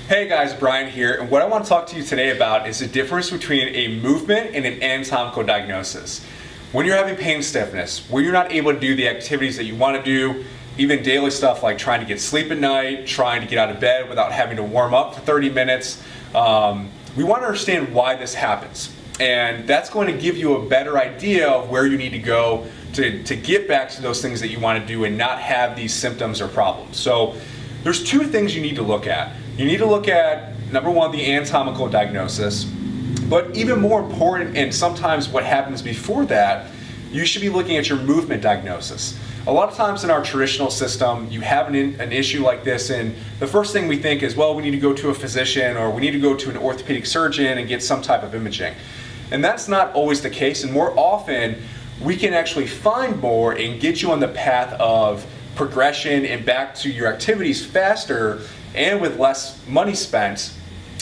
Hey guys, Brian here, and what I want to talk to you today about is the difference between a movement and an anatomical diagnosis. When you're having pain and stiffness, when you're not able to do the activities that you want to do, even daily stuff like trying to get sleep at night, trying to get out of bed without having to warm up for 30 minutes, we want to understand why this happens. And that's going to give you a better idea of where you need to go to get back to those things that you want to do and not have these symptoms or problems. So there's two things you need to look at. You need to look at, number one, the anatomical diagnosis, but even more important, and sometimes what happens before that, you should be looking at your movement diagnosis. A lot of times in our traditional system, you have an issue like this, and the first thing we think is, well, we need to go to a physician or we need to go to an orthopedic surgeon and get some type of imaging. And that's not always the case, and more often, we can actually find more and get you on the path of progression and back to your activities faster and with less money spent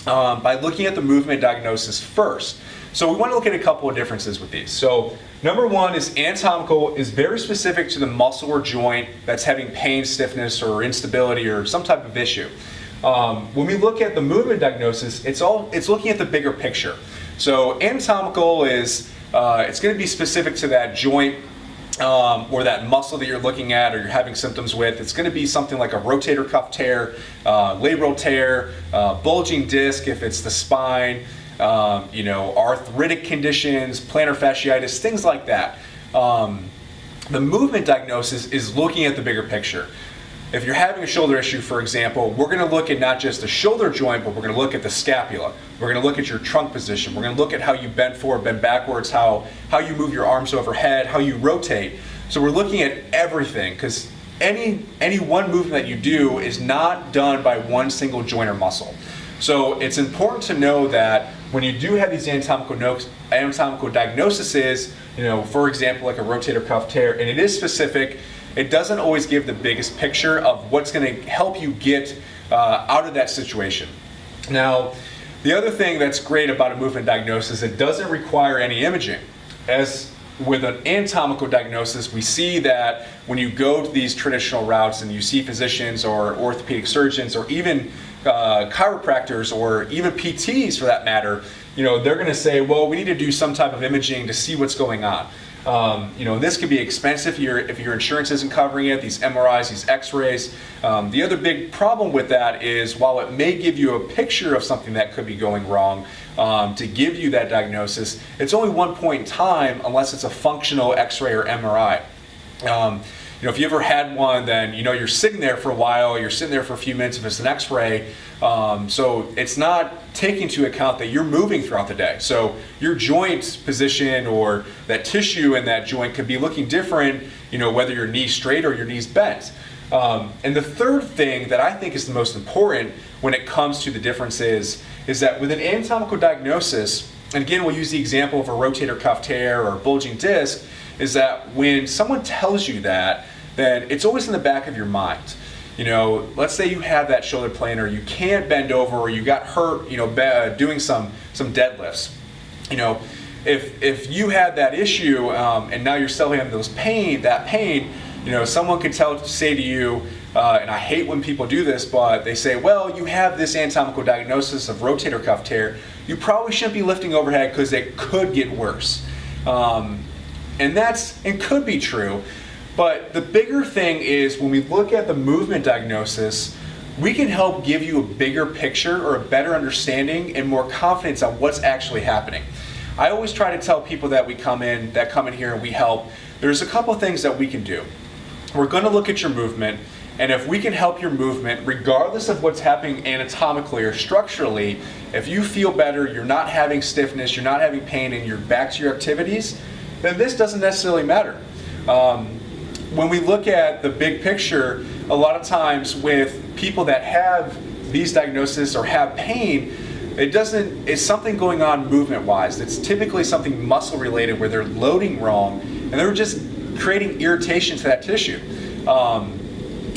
by looking at the movement diagnosis first. So we want to look at a couple of differences with these. So number one is anatomical is very specific to the muscle or joint that's having pain, stiffness, or instability or some type of issue. When we look at the movement diagnosis, it's looking at the bigger picture. So anatomical is it's going to be specific to that joint or that muscle that you're looking at or you're having symptoms with. It's going to be something like a rotator cuff tear, labral tear, bulging disc if it's the spine, arthritic conditions, plantar fasciitis, things like that. The movement diagnosis is looking at the bigger picture. If you're having a shoulder issue, for example, we're going to look at not just the shoulder joint, but we're going to look at the scapula. We're going to look at your trunk position. We're going to look at how you bend forward, bend backwards, how you move your arms overhead, how you rotate. So we're looking at everything because any one movement that you do is not done by one single joint or muscle. So it's important to know that when you do have these anatomical diagnoses, for example, like a rotator cuff tear, and it is specific, it doesn't always give the biggest picture of what's going to help you get out of that situation. Now, the other thing that's great about a movement diagnosis, it doesn't require any imaging. As with an anatomical diagnosis, we see that when you go to these traditional routes and you see physicians or orthopedic surgeons or even chiropractors or even PTs for that matter, they're going to say, well, we need to do some type of imaging to see what's going on. This could be expensive if your insurance isn't covering it, these MRIs, these x-rays. The other big problem with that is while it may give you a picture of something that could be going wrong to give you that diagnosis, it's only one point in time unless it's a functional x-ray or MRI. If you ever had one, then you're sitting there for a while, you're sitting there for a few minutes if it's an x-ray, so it's not taking into account that you're moving throughout the day. So your joint position or that tissue in that joint could be looking different, whether your knee's straight or your knee's bent. And the third thing that I think is the most important when it comes to the differences is that with an anatomical diagnosis, and again we'll use the example of a rotator cuff tear or bulging disc, is that when someone tells you that, then it's always in the back of your mind. Let's say you have that shoulder planer, you can't bend over, or you got hurt, doing some deadlifts. If you had that issue and now you're still having that pain, someone could say to you, and I hate when people do this, but they say, well, you have this anatomical diagnosis of rotator cuff tear. You probably shouldn't be lifting overhead because it could get worse. And it could be true, but the bigger thing is when we look at the movement diagnosis, we can help give you a bigger picture or a better understanding and more confidence on what's actually happening. I always try to tell people that come in here and we help, there's a couple things that we can do. We're going to look at your movement, and if we can help your movement, regardless of what's happening anatomically or structurally, if you feel better, you're not having stiffness, you're not having pain, and you're back to your activities, then this doesn't necessarily matter. When we look at the big picture, a lot of times with people that have these diagnoses or have pain, it's something going on movement-wise. It's typically something muscle-related where they're loading wrong and they're just creating irritation to that tissue.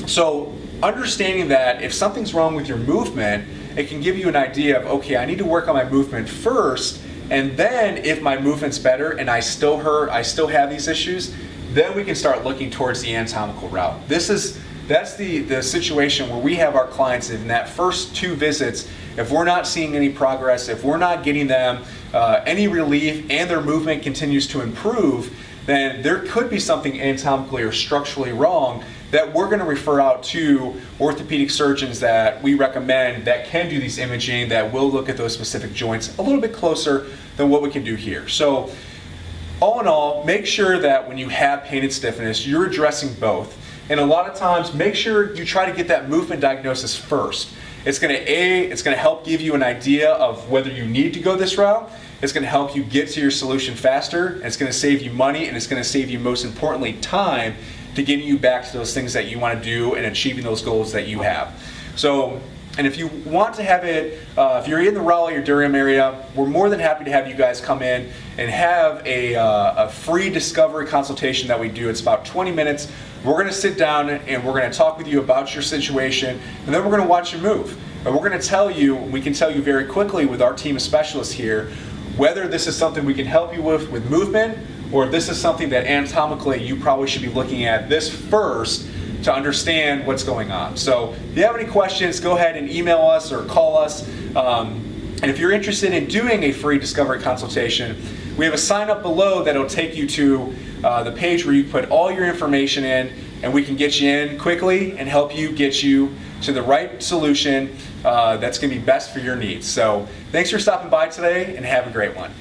So understanding that if something's wrong with your movement, it can give you an idea of, okay, I need to work on my movement first, and then if my movement's better and I still have these issues, then we can start looking towards the anatomical route. This is that's the situation where we have our clients in that first 2 visits. If we're not seeing any progress, if we're not getting them any relief and their movement continues to improve, then there could be something anatomically or structurally wrong that we're going to refer out to orthopedic surgeons that we recommend that can do these imaging, that will look at those specific joints a little bit closer than what we can do here. So all in all, make sure that when you have pain and stiffness, you're addressing both. And a lot of times, make sure you try to get that movement diagnosis first. It's going to help give you an idea of whether you need to go this route. It's going to help you get to your solution faster. And it's going to save you money, and it's going to save you, most importantly, time to getting you back to those things that you want to do and achieving those goals that you have. So, and if you want to have it, if you're in the Raleigh or Durham area, we're more than happy to have you guys come in and have a free discovery consultation that we do. It's about 20 minutes. We're going to sit down and we're going to talk with you about your situation, and then we're going to watch you move. And we're going to tell you, we can tell you very quickly with our team of specialists here, whether this is something we can help you with movement, or if this is something that anatomically you probably should be looking at this first to understand what's going on. So if you have any questions, go ahead and email us or call us. And if you're interested in doing a free discovery consultation, we have a sign up below that'll take you to the page where you put all your information in, and we can get you in quickly and help you get you to the right solution that's going to be best for your needs. So thanks for stopping by today, and have a great one.